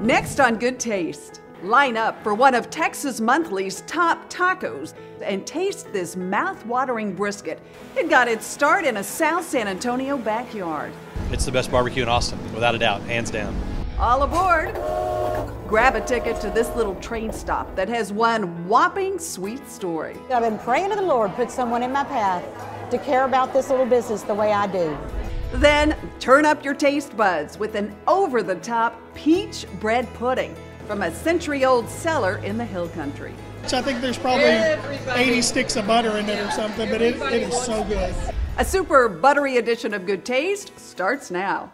Next on Good Taste, line up for one of Texas Monthly's top tacos and taste this mouth-watering brisket. It got its start in a South San Antonio backyard. It's the best barbecue in Austin, without a doubt, hands down. All aboard! Grab a ticket to this little train stop that has one whopping sweet story. I've been praying to the Lord put someone in my path to care about this little business the way I do. Then turn up your taste buds with an over-the-top peach bread pudding from a century-old cellar in the Hill Country. I think there's probably 80 sticks of butter in it or something, but it is so good. A super buttery edition of Good Taste starts now.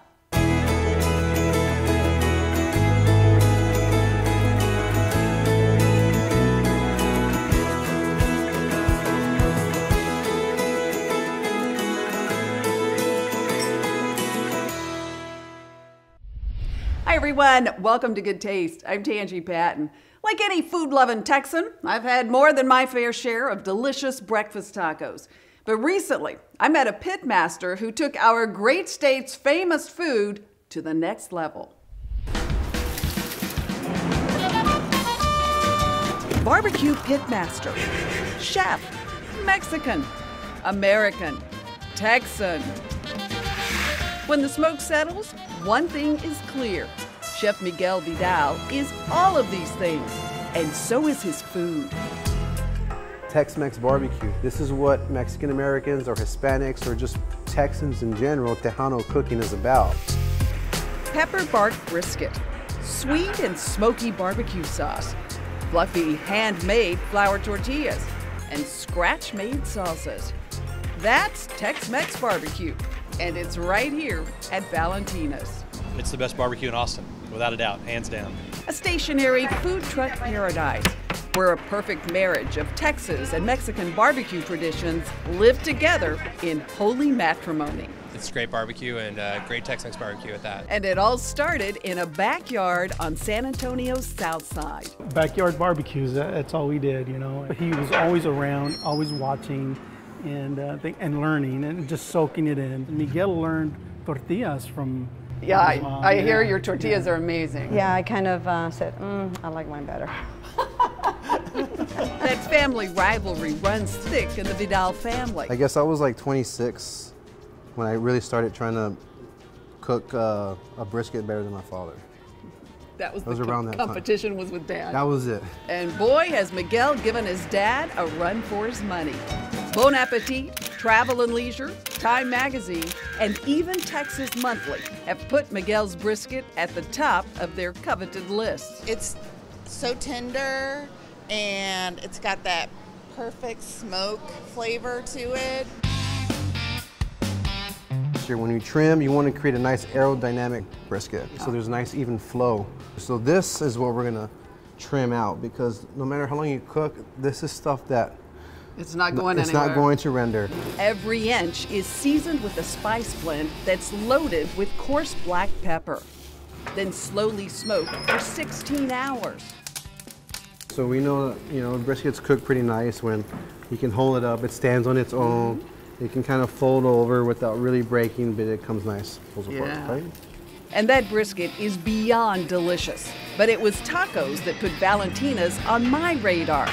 Hi everyone, welcome to Good Taste. I'm Tanji Patton. Like any food-loving Texan, I've had more than my fair share of delicious breakfast tacos. But recently, I met a pitmaster who took our great state's famous food to the next level. Barbecue pitmaster, chef, Mexican, American, Texan. When the smoke settles, one thing is clear. Chef Miguel Vidal is all of these things, and so is his food. Tex Mex BBQ. This is what Mexican Americans or Hispanics or just Texans in general, Tejano cooking is about. Pepper bark brisket, sweet and smoky barbecue sauce, fluffy handmade flour tortillas, and scratch-made salsas. That's Tex Mex BBQ, and it's right here at Valentina's. It's the best barbecue in Austin, without a doubt, hands down. A stationary food truck paradise where a perfect marriage of Texas and Mexican barbecue traditions live together in holy matrimony. It's great barbecue and great Tex-Mex barbecue at that. And it all started in a backyard on San Antonio's south side. Backyard barbecues, that's all we did, you know. He was always around, always watching and learning and just soaking it in. Miguel learned tortillas from Yeah, I hear your tortillas are amazing. Yeah, I kind of said, I like mine better. That family rivalry runs thick in the Vidal family. I guess I was like 26 when I really started trying to cook a brisket better than my father. That was around that competition was with Dad. That was it. And boy, has Miguel given his dad a run for his money. Bon Appetit, Travel and Leisure, Time Magazine, and even Texas Monthly have put Miguel's brisket at the top of their coveted list. It's so tender and it's got that perfect smoke flavor to it. When you trim, you want to create a nice aerodynamic brisket, so there's nice even flow. So this is what we're gonna trim out, because no matter how long you cook, this is stuff that it's not going it's anywhere. not going to render. Every inch is seasoned with a spice blend that's loaded with coarse black pepper, then slowly smoked for 16 hours. So we know, brisket's cooked pretty nice when you can hold it up, it stands on its own. It can kind of fold over without really breaking, but it comes nice, pulls apart, right? And that brisket is beyond delicious. But it was tacos that put Valentina's on my radar.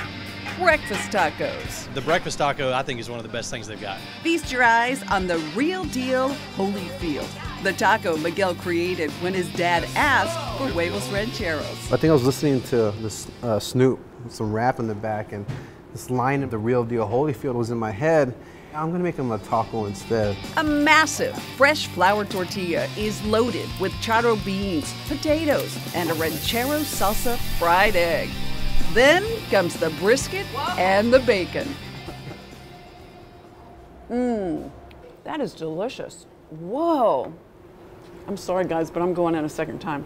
Breakfast tacos. The breakfast taco, I think, is one of the best things they've got. Feast your eyes on the real deal Holyfield, the taco Miguel created when his dad asked for huevos rancheros. I think I was listening to this Snoop, some rap in the back, and this line of the real deal Holyfield was in my head. I'm gonna make him a taco instead. A massive fresh flour tortilla is loaded with charro beans, potatoes, and a ranchero salsa fried egg. Then comes the brisket and the bacon. That is delicious. Whoa. I'm sorry guys, but I'm going in a second time.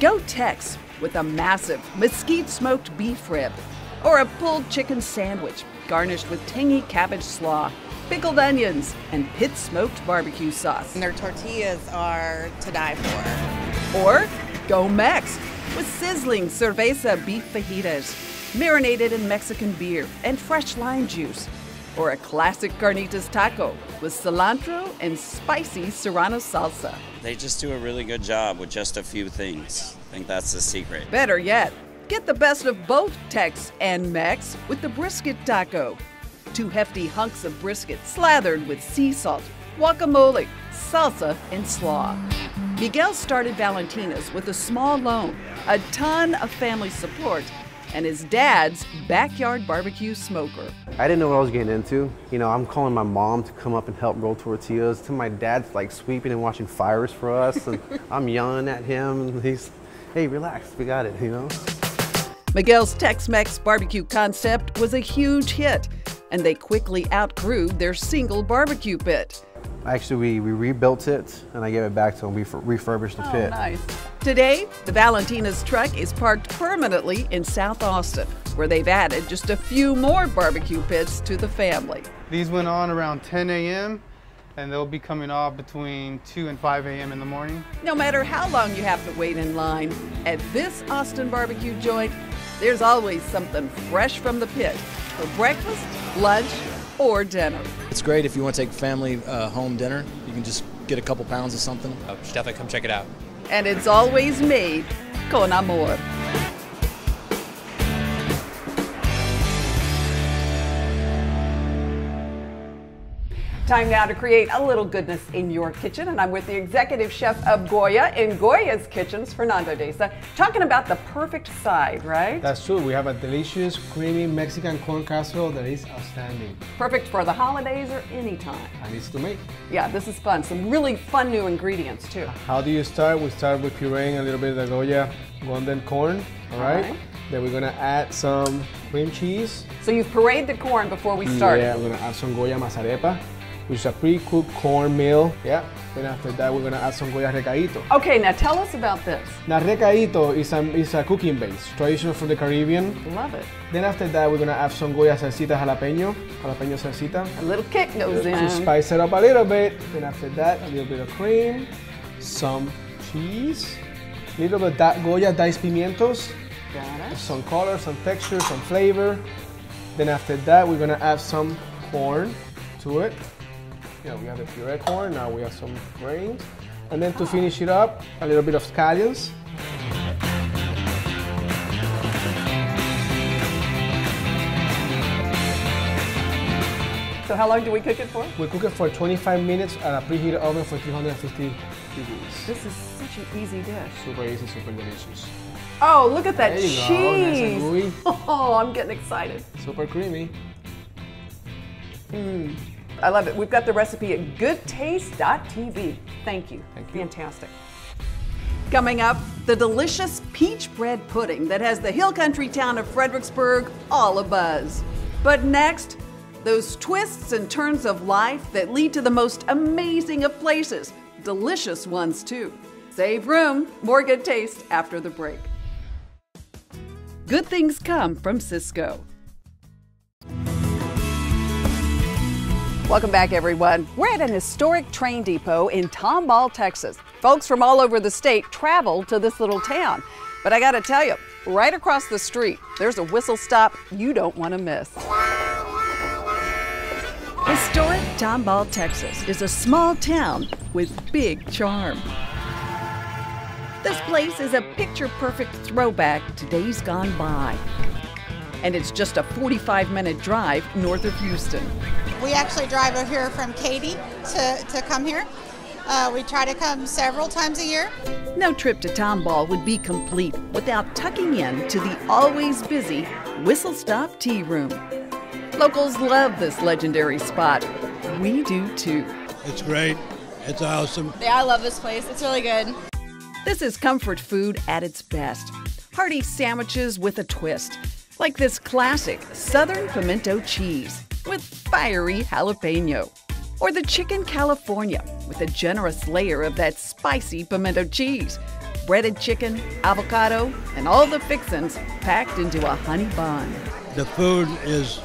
Go Tex with a massive mesquite smoked beef rib or a pulled chicken sandwich garnished with tangy cabbage slaw, pickled onions, and pit smoked barbecue sauce. And their tortillas are to die for. Or go Mex with sizzling cerveza beef fajitas, marinated in Mexican beer and fresh lime juice. or a classic carnitas taco with cilantro and spicy serrano salsa. They just do a really good job with just a few things. I think that's the secret. Better yet, get the best of both Tex and Mex with the brisket taco. 2 hefty hunks of brisket slathered with sea salt, guacamole, salsa, and slaw. Miguel started Valentina's with a small loan, a ton of family support, and his dad's backyard barbecue smoker. I didn't know what I was getting into. You know, I'm calling my mom to come up and help roll tortillas. To my dad's like sweeping and watching fires for us, and I'm yelling at him, and he's, hey, relax, we got it, you know? Miguel's Tex Mex BBQ concept was a huge hit, and they quickly outgrew their single barbecue pit. Actually, we rebuilt it, and I gave it back to him. We refurbished the pit. Nice. Today, the Valentina's truck is parked permanently in South Austin, where they've added just a few more barbecue pits to the family. These went on around 10 a.m., and they'll be coming off between 2 and 5 a.m. in the morning. No matter how long you have to wait in line, at this Austin barbecue joint, there's always something fresh from the pit for breakfast, lunch, or dinner. It's great if you want to take family home dinner. You can just get a couple pounds of something. Oh, you should definitely come check it out. And it's always made con amor. Time now to create a little goodness in your kitchen, and I'm with the executive chef of Goya in Goya's Kitchens, Fernando Deza, talking about the perfect side, right? That's true. We have a delicious, creamy Mexican corn casserole that is outstanding. Perfect for the holidays or any time. And easy to make. Yeah, this is fun. Some really fun new ingredients too. How do you start? We start with pureeing a little bit of the Goya golden corn, all right? Then we're gonna add some cream cheese. So you've pureed the corn before we start? Yeah, we're gonna add some Goya mazarepa, which is a pre-cooked cornmeal. Yeah. Then after that, we're gonna add some Goya recadito. Okay, now tell us about this. Now, recadito is a cooking base, traditional from the Caribbean. Love it. Then after that, we're gonna add some Goya salsita jalapeno salsita. A little kick goes in. To spice it up a little bit. Then after that, a little bit of cream, some cheese, a little bit of Goya diced pimientos. Got it. Some color, some texture, some flavor. Then after that, we're gonna add some corn to it. Yeah, we have the puree corn, now we have some grains. And then to finish it up, a little bit of scallions. So how long do we cook it for? We cook it for 25 minutes at a preheated oven for 350 degrees. This is such an easy dish. Super easy, super delicious. Oh, look at that cheese. Nice and gooey. Oh, I'm getting excited. Super creamy. I love it. We've got the recipe at goodtaste.tv. Thank you. Thank you. Fantastic. Coming up, the delicious peach bread pudding that has the hill country town of Fredericksburg all abuzz. But next, those twists and turns of life that lead to the most amazing of places. Delicious ones, too. Save room. More Good Taste after the break. Good things come from Cisco. Welcome back, everyone. We're at an historic train depot in Tomball, Texas. Folks from all over the state travel to this little town. But I got to tell you, right across the street, there's a whistle stop you don't want to miss. Historic Tomball, Texas is a small town with big charm. This place is a picture-perfect throwback to days gone by. And it's just a 45-minute drive north of Houston. We actually drive over here from Katy to come here. We try to come several times a year. No trip to Tomball would be complete without tucking in to the always busy Whistle Stop Tea Room. Locals love this legendary spot. We do too. It's great. It's awesome. Yeah, I love this place. It's really good. This is comfort food at its best. Hearty sandwiches with a twist, like this classic Southern pimento cheese with fiery jalapeno. Or the chicken California with a generous layer of that spicy pimento cheese. Breaded chicken, avocado, and all the fixins packed into a honey bun. The food is,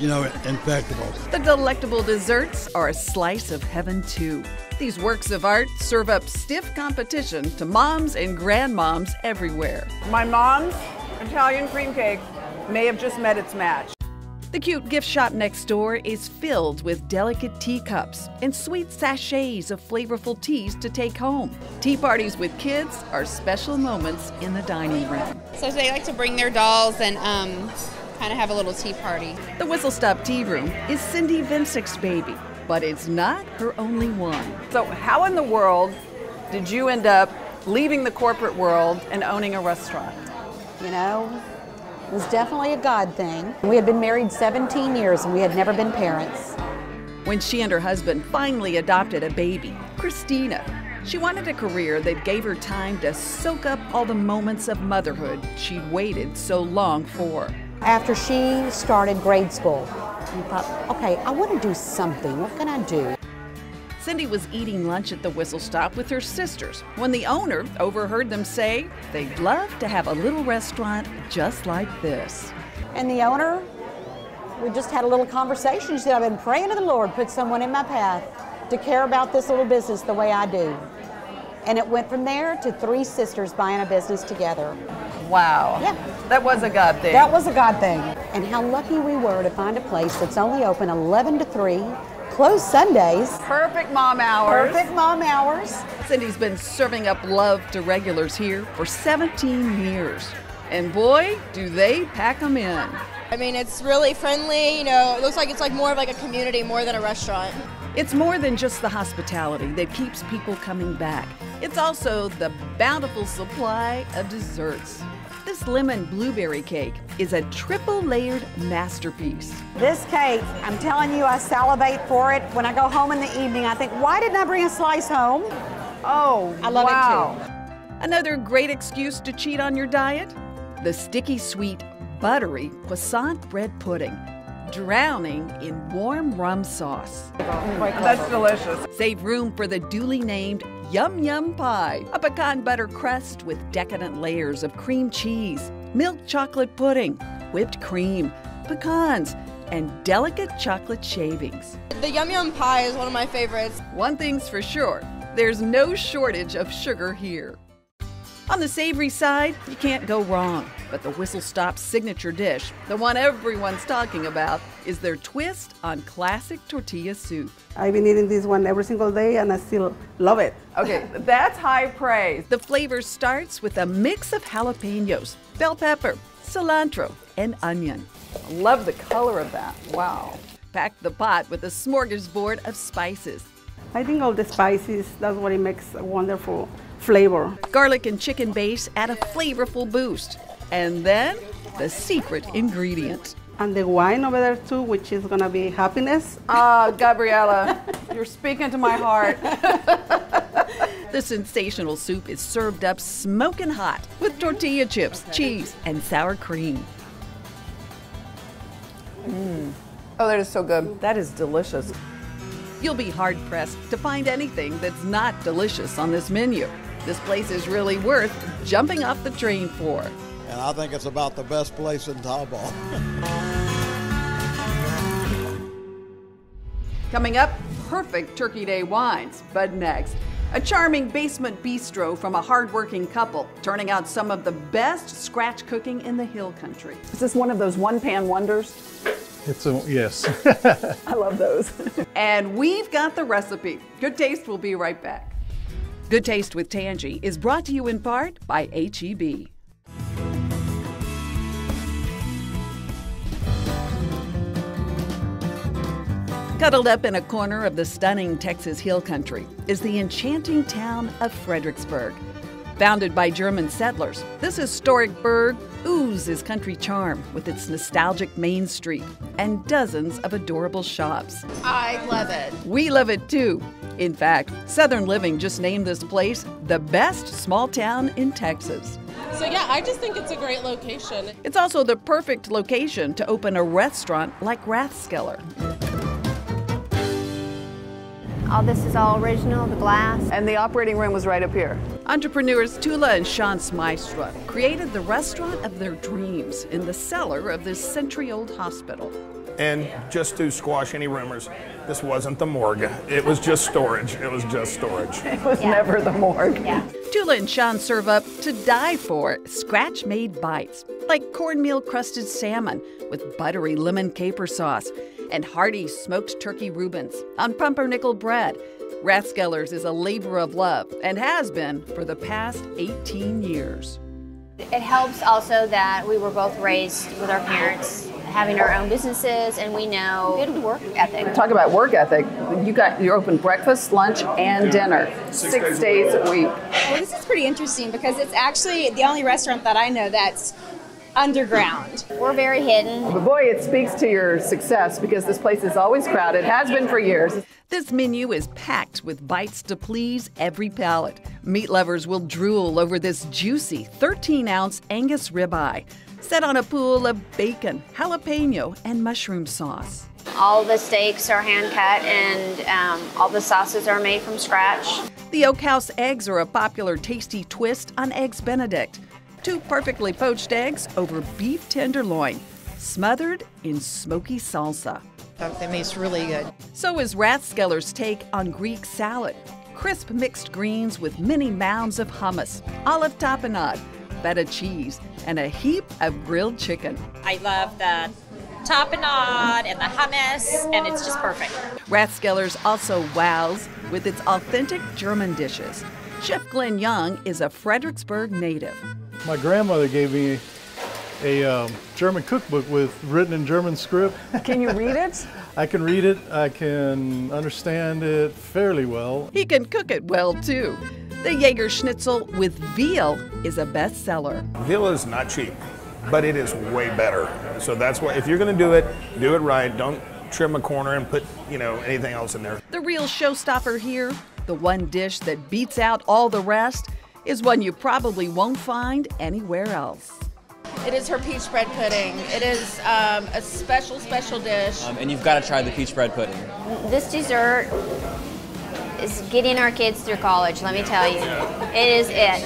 impeccable. The delectable desserts are a slice of heaven too. These works of art serve up stiff competition to moms and grandmoms everywhere. My mom's Italian cream cake may have just met its match. The cute gift shop next door is filled with delicate teacups and sweet sachets of flavorful teas to take home. Tea parties with kids are special moments in the dining room. So they like to bring their dolls and kind of have a little tea party. The Whistle Stop Tea Room is Cindy Vincek's baby, but it's not her only one. So how in the world did you end up leaving the corporate world and owning a restaurant? You know, it was definitely a God thing. We had been married 17 years and we had never been parents. When she and her husband finally adopted a baby, Christina, she wanted a career that gave her time to soak up all the moments of motherhood she'd waited so long for. After she started grade school, I thought, okay, I want to do something. What can I do? Cindy was eating lunch at the Whistle Stop with her sisters when the owner overheard them say they'd love to have a little restaurant just like this. And the owner, we just had a little conversation. She said, I've been praying to the Lord, put someone in my path to care about this little business the way I do. And it went from there to 3 sisters buying a business together. Wow. Yeah. That was a God thing. That was a God thing. And how lucky we were to find a place that's only open 11 to 3, closed Sundays. Perfect mom hours. Perfect mom hours. Cindy's been serving up love to regulars here for 17 years. And boy, do they pack them in. I mean, it's really friendly, you know, it looks like it's like more of like a community more than a restaurant. It's more than just the hospitality that keeps people coming back. It's also the bountiful supply of desserts. This lemon blueberry cake is a triple-layered masterpiece. This cake, I'm telling you, I salivate for it. When I go home in the evening, I think, why didn't I bring a slice home? Oh, I love wow. it too. Another great excuse to cheat on your diet? The sticky sweet, buttery croissant bread pudding, drowning in warm rum sauce. That's delicious. Save room for the duly named Yum Yum Pie, a pecan butter crust with decadent layers of cream cheese, milk chocolate pudding, whipped cream, pecans, and delicate chocolate shavings. The Yum Yum Pie is one of my favorites. One thing's for sure, there's no shortage of sugar here. On the savory side, you can't go wrong. But the Whistle Stop's signature dish, the one everyone's talking about, is their twist on classic tortilla soup. I've been eating this one every single day and I still love it. Okay, that's high praise. The flavor starts with a mix of jalapenos, bell pepper, cilantro, and onion. Love the color of that. Wow. Pack the pot with a smorgasbord of spices. I think all the spices, that's what it makes a wonderful flavor. Garlic and chicken base add a flavorful boost. And then the secret ingredient. And the wine over there too, which is gonna be happiness. Gabriella, you're speaking to my heart. The sensational soup is served up smoking hot with tortilla chips, cheese, and sour cream. Oh, that is so good. That is delicious. You'll be hard-pressed to find anything that's not delicious on this menu. This place is really worth jumping off the train for. And I think it's about the best place in Tomball. Coming up, perfect Turkey Day wines. But next, a charming basement bistro from a hardworking couple, turning out some of the best scratch cooking in the Hill Country. Is this one of those one-pan wonders? Yes. I love those. And we've got the recipe. Good Taste will be right back. Good Taste with Tanji is brought to you in part by H-E-B. Cuddled up in a corner of the stunning Texas Hill Country is the enchanting town of Fredericksburg. Founded by German settlers, this historic burg oozes country charm with its nostalgic main street and dozens of adorable shops. I love it. We love it too. In fact, Southern Living just named this place the best small town in Texas. So yeah, I just think it's a great location. It's also the perfect location to open a restaurant like Rathskeller. All this is all original, the glass. And the operating room was right up here. Entrepreneurs Tula and Sean Smystra created the restaurant of their dreams in the cellar of this century-old hospital. And just to squash any rumors, this wasn't the morgue. It was just storage. It was just storage. It was never the morgue. Yeah. Tula and Sean serve up to die for scratch-made bites, like cornmeal-crusted salmon with buttery lemon caper sauce and hearty smoked turkey Reubens on pumpernickel bread. Rathskellers is a labor of love and has been for the past 18 years. It helps also that we were both raised with our parents having our own businesses, and we know good work ethic. Talk about work ethic. You're open breakfast, lunch, and dinner, 6 days a week. Well, this is pretty interesting because it's actually the only restaurant that I know that's underground. We're very hidden. But boy, it speaks to your success because this place is always crowded, has been for years. This menu is packed with bites to please every palate. Meat lovers will drool over this juicy 13-ounce Angus ribeye, set on a pool of bacon, jalapeno, and mushroom sauce. All the steaks are hand cut and all the sauces are made from scratch. The Oak House eggs are a popular tasty twist on Eggs Benedict. 2 perfectly poached eggs over beef tenderloin, smothered in smoky salsa. That makes really good. So is Rathskeller's take on Greek salad. Crisp mixed greens with many mounds of hummus, olive tapenade, feta cheese, and a heap of grilled chicken. I love the tapenade and the hummus, and it's just perfect. Rathskeller's also wows with its authentic German dishes. Chef Glenn Young is a Fredericksburg native. My grandmother gave me a German cookbook written in German script. Can you read it? I can read it. I can understand it fairly well. He can cook it well, too. The Jaeger schnitzel with veal is a bestseller. Veal is not cheap, but it is way better. So that's why, if you're going to do it right. Don't trim a corner and put, anything else in there. The real showstopper here, the one dish that beats out all the rest, is one you probably won't find anywhere else. It is her peach bread pudding. It is a special dish. And you've got to try the peach bread pudding. This dessert is getting our kids through college, let me tell you. It is it.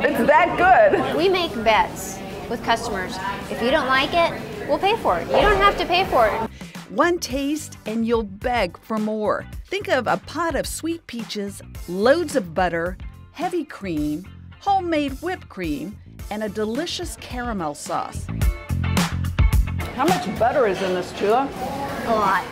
It's that good. We make bets with customers. If you don't like it, we'll pay for it. You don't have to pay for it. One taste and you'll beg for more. Think of a pot of sweet peaches, loads of butter, heavy cream, homemade whipped cream, and a delicious caramel sauce. How much butter is in this, Tula? A lot.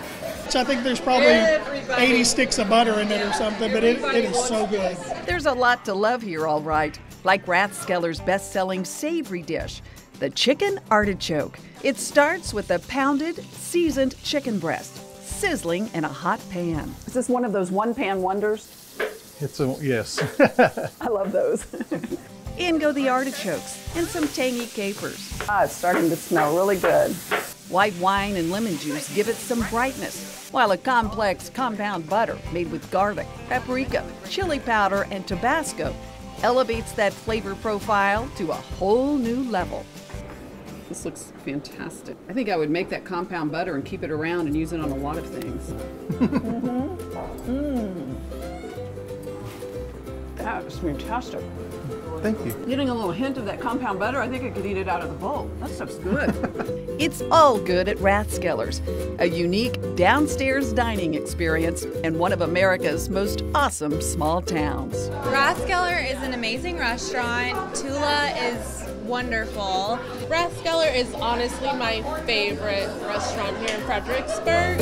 I think there's probably 80 sticks of butter in it or something, but it is so good. There's a lot to love here, all right. Like Rathskeller's best-selling savory dish, the chicken artichoke. It starts with a pounded, seasoned chicken breast, sizzling in a hot pan. Is this one of those one-pan wonders? Yes. I love those. In go the artichokes and some tangy capers. It's starting to smell really good. White wine and lemon juice give it some brightness, while a complex compound butter made with garlic, paprika, chili powder, and Tabasco elevates that flavor profile to a whole new level. This looks fantastic. I think I would make that compound butter and keep it around and use it on a lot of things. That is fantastic. Thank you. Getting a little hint of that compound butter, I think I could eat it out of the bowl. That stuff's good. It's all good at Rathskeller's, a unique downstairs dining experience in one of America's most awesome small towns. Rathskeller is an amazing restaurant. Tula is wonderful. Rathskeller is honestly my favorite restaurant here in Fredericksburg.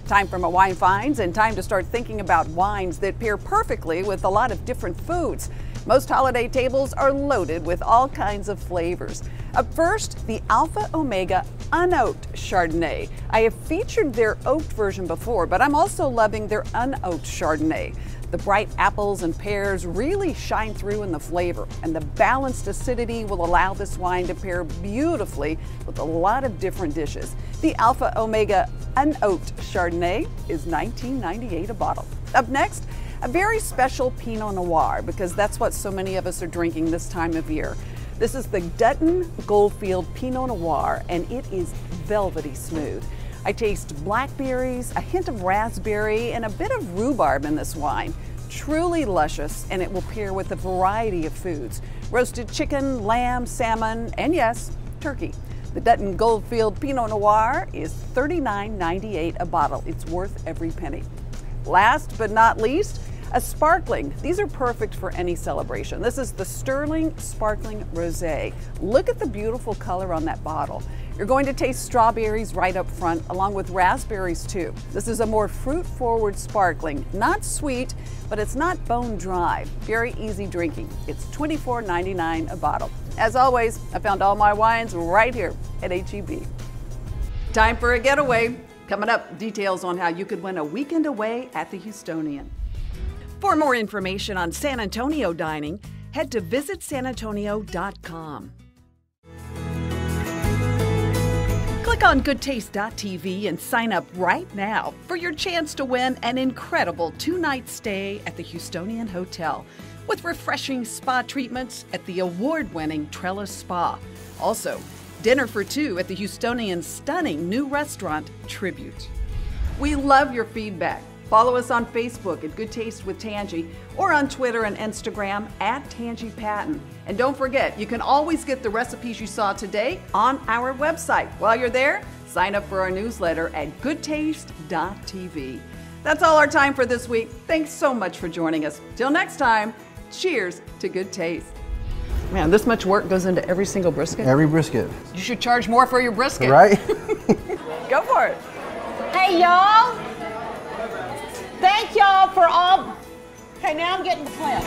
Time for my wine finds and time to start thinking about wines that pair perfectly with a lot of different foods. Most holiday tables are loaded with all kinds of flavors. Up first, the Alpha Omega Unoaked Chardonnay. I have featured their oaked version before, but I'm also loving their unoaked Chardonnay. The bright apples and pears really shine through in the flavor, and the balanced acidity will allow this wine to pair beautifully with a lot of different dishes. The Alpha Omega Unoaked Chardonnay is $19.98 a bottle. Up next, a very special Pinot Noir, because that's what so many of us are drinking this time of year. This is the Dutton Goldfield Pinot Noir, and it is velvety smooth. I taste blackberries, a hint of raspberry, and a bit of rhubarb in this wine. Truly luscious, and it will pair with a variety of foods. Roasted chicken, lamb, salmon, and yes, turkey. The Dutton Goldfield Pinot Noir is $39.98 a bottle. It's worth every penny. Last but not least, a sparkling. These are perfect for any celebration. This is the Sterling Sparkling Rosé. Look at the beautiful color on that bottle. You're going to taste strawberries right up front, along with raspberries too. This is a more fruit-forward sparkling, not sweet, but it's not bone dry. Very easy drinking. It's $24.99 a bottle. As always, I found all my wines right here at H-E-B. Time for a getaway. Coming up, details on how you could win a weekend away at the Houstonian. For more information on San Antonio dining, head to visitsanantonio.com. Click on Goodtaste.tv and sign up right now for your chance to win an incredible 2-night stay at the Houstonian Hotel with refreshing spa treatments at the award-winning Trellis Spa. Also, dinner for two at the Houstonian's stunning new restaurant, Tribute. We love your feedback. Follow us on Facebook at Good Taste with Tanji or on Twitter and Instagram at Tanji Patton. And don't forget, you can always get the recipes you saw today on our website. While you're there, sign up for our newsletter at goodtaste.tv. That's all our time for this week. Thanks so much for joining us. Till next time, cheers to good taste. Man, this much work goes into every single brisket? Every brisket. You should charge more for your brisket. Right? Go for it. Hey, y'all. Thank y'all for all. Okay, now I'm getting the clip.